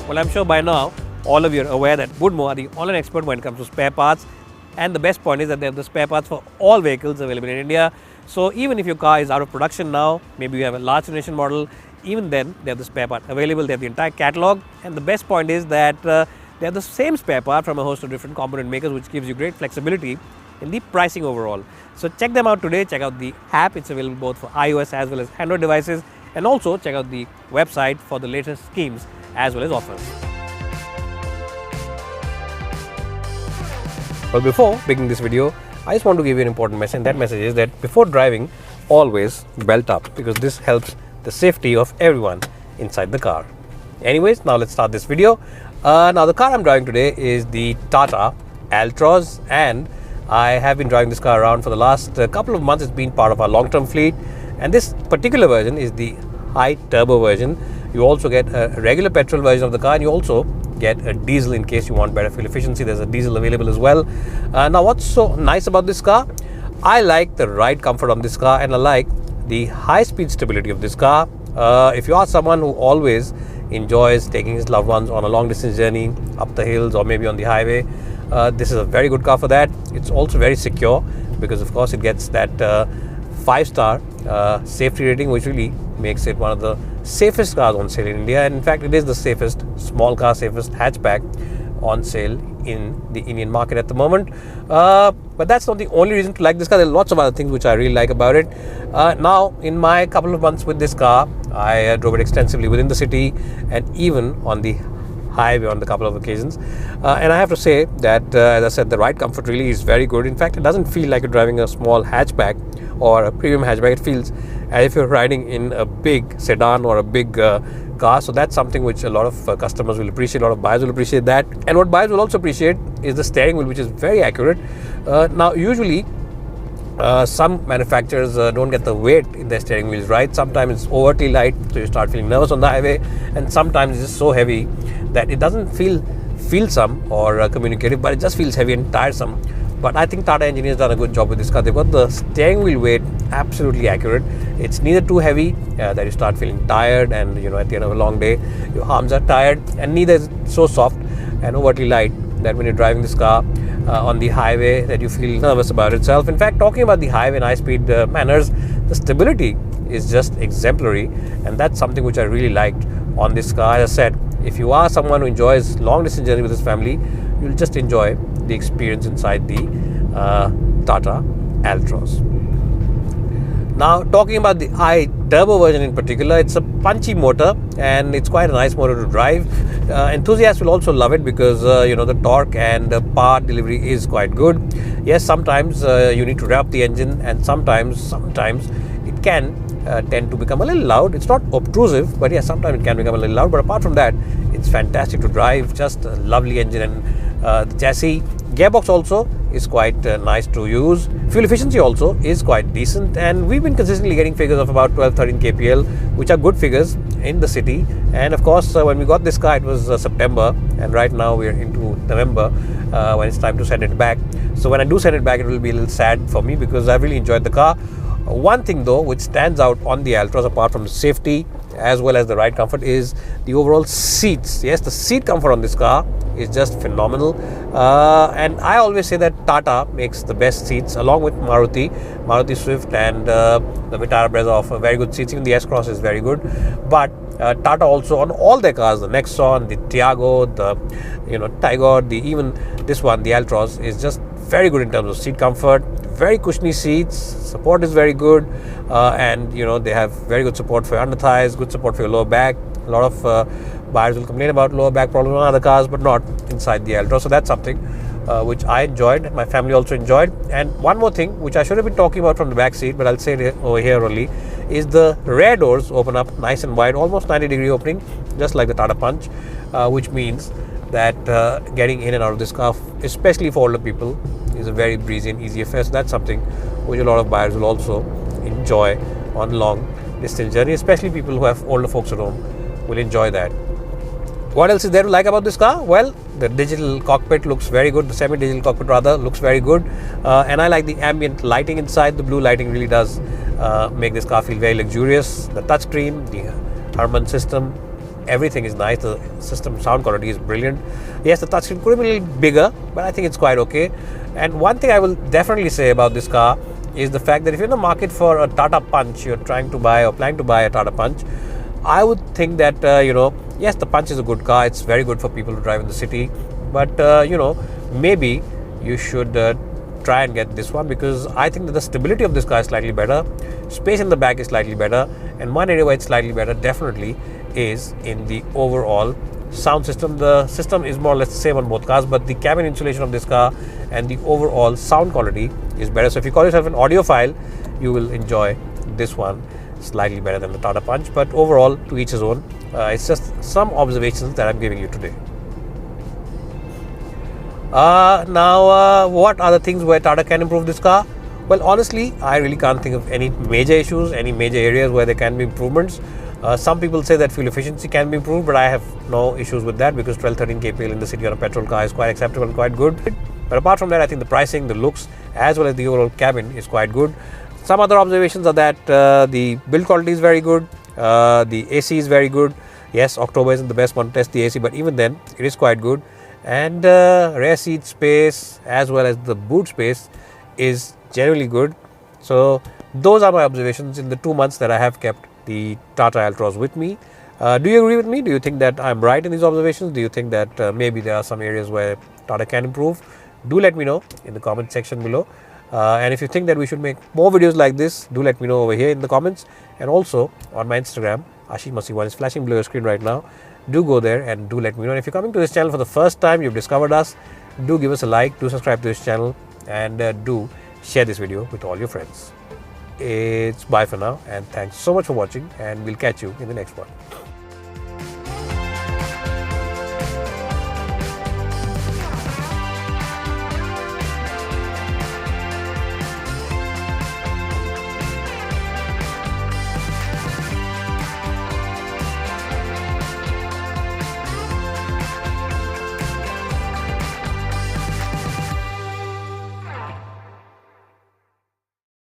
Well, I'm sure by now all of you are aware that Woodmore are the online expert when it comes to spare parts. And the best point is that they have the spare parts for all vehicles available in India. So even if your car is out of production now, maybe you have a large generation model, even then they have the spare part available. They have the entire catalog. And the best point is that they have the same spare part from a host of different component makers, which gives you great flexibility in the pricing overall. So check them out today. Check out the app. It's available both for iOS as well as Android devices. And also check out the website for the latest schemes as well as offers. Well, before beginning this video, I just want to give you an important message. And that message is that before driving, always belt up, because this helps the safety of everyone inside the car. Anyways, now let's start this video. Now the car I'm driving today is the Tata Altroz, and I have been driving this car around for the last couple of months. It's been part of our long-term fleet, and this particular version is the high turbo version. You also get a regular petrol version of the car, and you also get a diesel in case you want better fuel efficiency. There's a diesel available as well. Now what's so nice about this car? I like the ride comfort on this car, and I like the high speed stability of this car. If you are someone who always enjoys taking his loved ones on a long distance journey up the hills or maybe on the highway, this is a very good car for that. It's also very secure because of course it gets that 5-star safety rating, which really makes it one of the safest cars on sale in India. And in fact, it is the safest small car, safest hatchback on sale in the Indian market at the moment. But that's not the only reason to like this car. There are lots of other things which I really like about it. Now, in my couple of months with this car, I drove it extensively within the city and even on the highway on a couple of occasions. And I have to say that, as I said, the ride comfort really is very good. In fact, it doesn't feel like you're driving a small hatchback or a premium hatchback. It feels as if you're riding in a big sedan or a big car. So that's something which a lot of customers will appreciate, a lot of buyers will appreciate that. And what buyers will also appreciate is the steering wheel, which is very accurate. Now, usually some manufacturers don't get the weight in their steering wheels right. Sometimes it's overtly light, so you start feeling nervous on the highway, and sometimes it's just so heavy that it doesn't feel feelsome or communicative, but it just feels heavy and tiresome. But I think Tata engineers done a good job with this car. They've got the steering wheel weight absolutely accurate. It's neither too heavy that you start feeling tired, and at the end of a long day your arms are tired, and neither is it so soft and overtly light that when you're driving this car on the highway that you feel nervous about itself. In fact, talking about the highway and high-speed manners, the stability is just exemplary, and that's something which I really liked on this car. As I said, if you are someone who enjoys long-distance journey with his family, you'll just enjoy the experience inside the Tata Altroz. Now, talking about the high turbo version in particular, it's a punchy motor and it's quite a nice motor to drive. Enthusiasts will also love it because the torque and the power delivery is quite good. Yes, sometimes you need to rev up the engine, and sometimes it can tend to become a little loud. It's not obtrusive, but yes, sometimes it can become a little loud. But apart from that, it's fantastic to drive. Just a lovely engine, and the chassis gearbox also is quite nice to use. Fuel efficiency also is quite decent, and we've been consistently getting figures of about 12-13 kpl, which are good figures in the city. And of course, when we got this car, it was September, and right now we're into November when it's time to send it back. So when I do send it back, it will be a little sad for me because I've really enjoyed the car. One thing though which stands out on the Altroz, apart from the safety as well as the ride comfort, is the overall seats. Yes, the seat comfort on this car is just phenomenal, and I always say that Tata makes the best seats along with Maruti Swift, and the Vitara Brezza offer very good seats. Even the S-Cross is very good, but Tata also on all their cars, the Nexon, the Tiago, the Tigor, even this one, the Altroz, is just very good in terms of seat comfort. Very cushiony seats, support is very good, and they have very good support for your under thighs, good support for your lower back. A lot of buyers will complain about lower back problems on other cars, but not inside the Altroz. So that's something which I enjoyed, and my family also enjoyed. And one more thing which I should have been talking about from the back seat, but I'll say it over here only, is the rear doors open up nice and wide, almost 90-degree opening, just like the Tata Punch, which means that getting in and out of this car, especially for older people, is a very breezy and easy affair. So that's something which a lot of buyers will also enjoy on long distance journey, especially people who have older folks at home will enjoy that. What else is there to like about this car? Well, the digital cockpit looks very good. The semi-digital cockpit rather looks very good, and I like the ambient lighting inside. The blue lighting really does make this car feel very luxurious. The touchscreen, the Harman system, everything is nice. The system sound quality is brilliant. Yes, the touchscreen could have been a little bigger, but I think it's quite okay. And one thing I will definitely say about this car is the fact that if you're in the market for a Tata Punch, you're trying to buy or planning to buy a Tata Punch, I would think that, yes, the Punch is a good car. It's very good for people to drive in the city. But, maybe you should try and get this one, because I think that the stability of this car is slightly better. Space in the back is slightly better. And one area where it's slightly better definitely is in the overall sound system. The system is more or less the same on both cars, but the cabin insulation of this car and the overall sound quality is better. So if you call yourself an audiophile, you will enjoy this one slightly better than the Tata Punch. But overall, to each his own. It's just some observations that I'm giving you today. Now, what are the things where Tata can improve this car? Well, honestly, I really can't think of any major issues, any major areas where there can be improvements. Some people say that fuel efficiency can be improved, but I have no issues with that, because 12-13 kpl in the city on a petrol car is quite acceptable and quite good. But apart from that, I think the pricing, the looks, as well as the overall cabin is quite good. Some other observations are that the build quality is very good, the AC is very good. Yes, October isn't the best one to test the AC, but even then, it is quite good. And rear seat space as well as the boot space is generally good. So those are my observations in the 2 months that I have kept the Tata Altroz with me. Do you agree with me? Do you think that I'm right in these observations? Do you think that maybe there are some areas where Tata can improve? Do let me know in the comment section below. And if you think that we should make more videos like this, do let me know over here in the comments. And also on my Instagram, Ashish Masih, one is flashing below your screen right now. Do go there and do let me know. And if you're coming to this channel for the first time, you've discovered us, do give us a like, do subscribe to this channel, and do share this video with all your friends. It's bye for now, and thanks so much for watching, and we'll catch you in the next one.